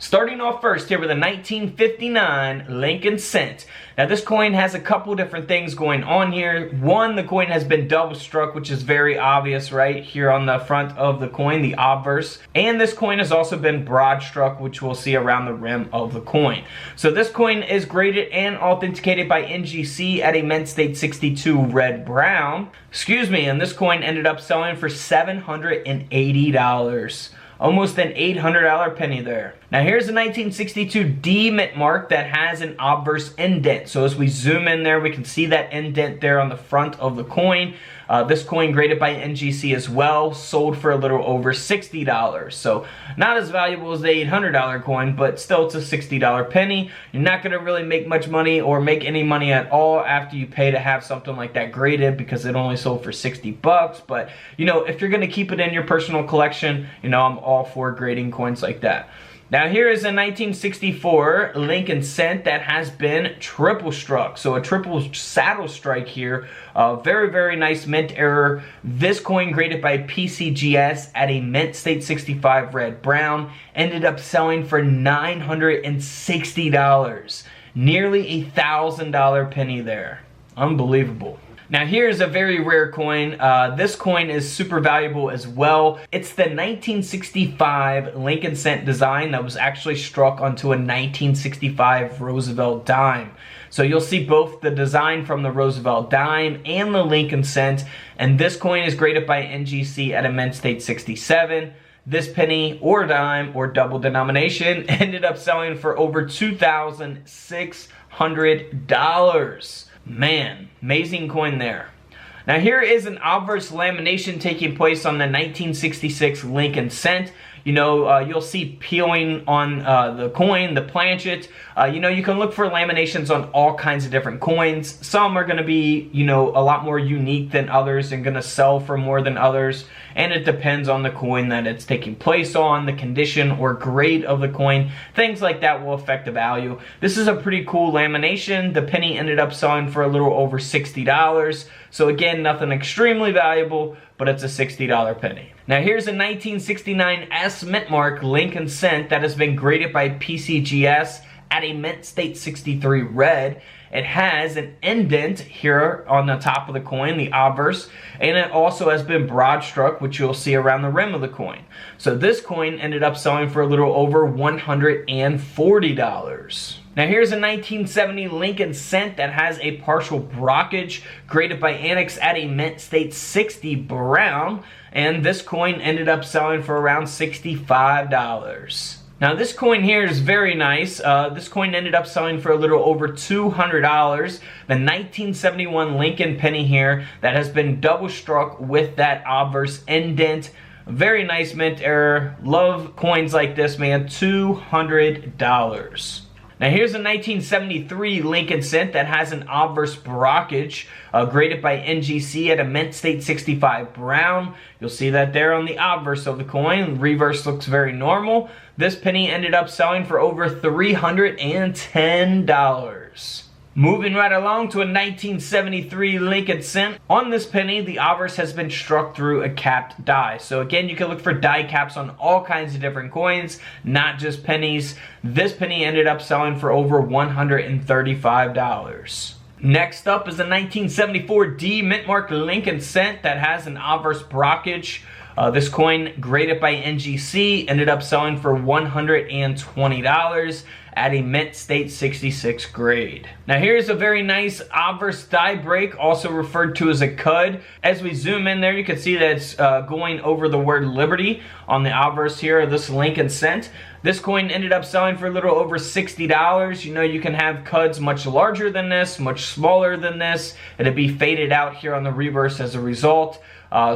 Starting off first here with a 1959 Lincoln cent. Now this coin has a couple different things going on here. One, the coin has been double struck, which is very obvious right here on the front of the coin, the obverse. And this coin has also been broad struck, which we'll see around the rim of the coin. So this coin is graded and authenticated by NGC at a mint state 62 red brown. Excuse me, and this coin ended up selling for $780. Almost an $800 penny there. Now here's a 1962 D mint mark that has an obverse indent. So as we zoom in there, we can see that indent there on the front of the coin. This coin graded by NGC as well, sold for a little over $60. So not as valuable as the $800 coin, but still it's a $60 penny. You're not going to really make much money or make any money at all after you pay to have something like that graded, because it only sold for 60 bucks. But you know, if you're going to keep it in your personal collection, you know, I'm all for grading coins like that. Now here is a 1964 Lincoln cent that has been triple struck. So a triple saddle strike here. Very, very nice mint error. This coin graded by PCGS at a mint state 65 red brown ended up selling for $960. Nearly $1,000 penny there. Unbelievable. Now here's a very rare coin. This coin is super valuable as well. It's the 1965 Lincoln cent design that was actually struck onto a 1965 Roosevelt dime. So you'll see both the design from the Roosevelt dime and the Lincoln cent. And this coin is graded by NGC at a mint state 67. This penny or dime or double denomination ended up selling for over $2,600. Man, amazing coin there. Now here is an obverse lamination taking place on the 1966 Lincoln cent. You know, you'll see peeling on the coin, the planchet. You know, you can look for laminations on all kinds of different coins. Some are going to be, you know, a lot more unique than others and going to sell for more than others. And it depends on the coin that it's taking place on, the condition or grade of the coin. Things like that will affect the value. This is a pretty cool lamination. The penny ended up selling for a little over $60. So again, nothing extremely valuable, but it's a $60 penny. Now here's a 1969 S mint mark Lincoln cent that has been graded by PCGS at a mint state 63 red. It has an indent here on the top of the coin, the obverse, and it also has been broad struck, which you'll see around the rim of the coin. So this coin ended up selling for a little over $140. Now here's a 1970 Lincoln cent that has a partial brockage graded by Annex at a mint state 60 brown, and this coin ended up selling for around $65. Now this coin here is very nice. This coin ended up selling for a little over $200. The 1971 Lincoln penny here that has been double struck with that obverse indent. Very nice mint error. Love coins like this, man. $200. Now here's a 1973 Lincoln cent that has an obverse brockage graded by NGC at a mint state 65 brown. You'll see that there on the obverse of the coin. Reverse looks very normal. This penny ended up selling for over $310. Moving right along to a 1973 Lincoln cent. On this penny, the obverse has been struck through a capped die. So again, you can look for die caps on all kinds of different coins, not just pennies. This penny ended up selling for over $135. Next up is a 1974 D mint mark Lincoln cent that has an obverse brockage. This coin, graded by NGC, ended up selling for $120 at a mint state 66 grade. Now here's a very nice obverse die break, also referred to as a cud. As we zoom in there, you can see that it's going over the word Liberty on the obverse here of this Lincoln cent. This coin ended up selling for a little over $60. You know, you can have cuds much larger than this, much smaller than this. It'd be faded out here on the reverse as a result.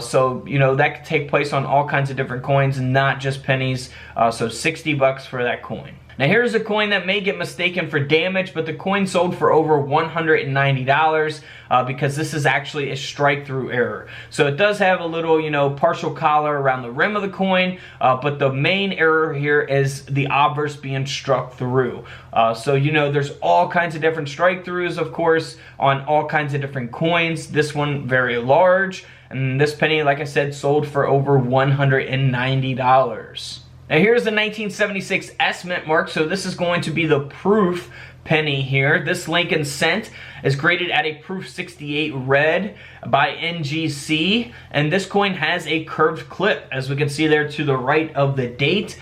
So, you know, that could take place on all kinds of different coins, not just pennies. So 60 bucks for that coin. Now here's a coin that may get mistaken for damage, but the coin sold for over $190 because this is actually a strike-through error. So it does have a little, you know, partial collar around the rim of the coin, but the main error here is the obverse being struck through. So, you know, there's all kinds of different strike-throughs, of course, on all kinds of different coins. This one very large, and this penny, like I said, sold for over $190. Now here's the 1976 S mint mark, so this is going to be the proof penny here. This Lincoln cent is graded at a proof 68 red by NGC, and this coin has a curved clip, as we can see there to the right of the date.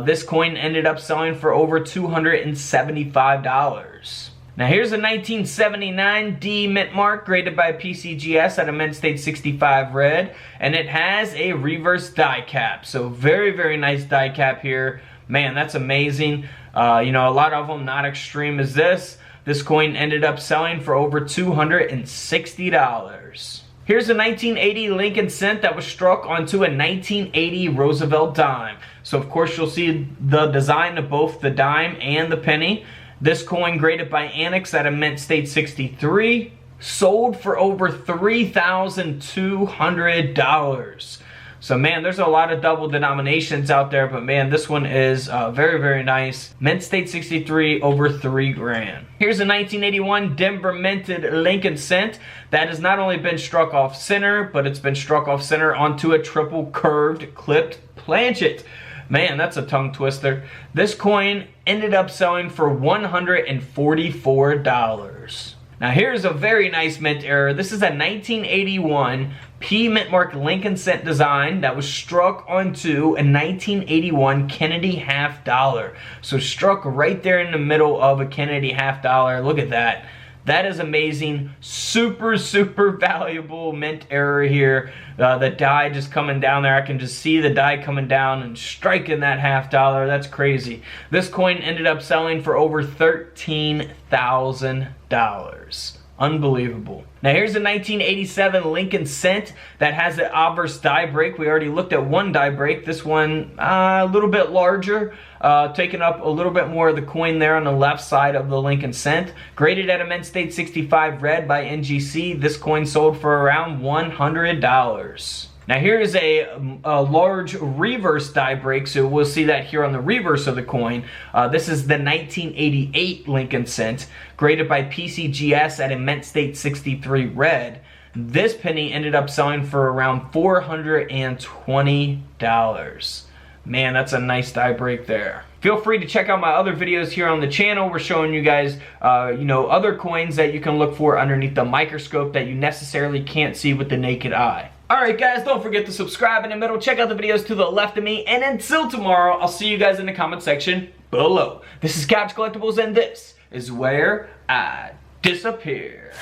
This coin ended up selling for over $275. Now here's a 1979 D mint mark graded by PCGS at a mint state 65 red, and it has a reverse die cap. So very, very nice die cap here. Man, that's amazing. You know, a lot of them not extreme as this. This coin ended up selling for over $260. Here's a 1980 Lincoln cent that was struck onto a 1980 Roosevelt dime. So of course you'll see the design of both the dime and the penny. This coin graded by Annex at a mint state 63, sold for over $3,200. So man, there's a lot of double denominations out there, but man, this one is very, very nice. Mint state 63, over 3 grand. Here's a 1981 Denver minted Lincoln cent that has not only been struck off center, but it's been struck off center onto a triple curved clipped planchet. Man, that's a tongue twister. This coin ended up selling for $144. Now here's a very nice mint error. This is a 1981 P mint mark Lincoln cent design that was struck onto a 1981 Kennedy half dollar. So struck right there in the middle of a Kennedy half dollar. Look at that. That is amazing. Super, super valuable mint error here. The die just coming down there. I can just see the die coming down and striking that half dollar. That's crazy. This coin ended up selling for over $13,000. Unbelievable. Now here's a 1987 Lincoln cent that has an obverse die break. We already looked at one die break. This one a little bit larger, taking up a little bit more of the coin there on the left side of the Lincoln cent. Graded at a mint state 65 red by NGC. This coin sold for around $100. Now here is a large reverse die break, so we'll see that here on the reverse of the coin. This is the 1988 Lincoln cent, graded by PCGS at a mint state 63 red. This penny ended up selling for around $420. Man, that's a nice die break there. Feel free to check out my other videos here on the channel. We're showing you guys, you know, other coins that you can look for underneath the microscope that you necessarily can't see with the naked eye. Alright guys, don't forget to subscribe in the middle, check out the videos to the left of me, and until tomorrow, I'll see you guys in the comment section below. This is Couch Collectibles, and this is where I disappear.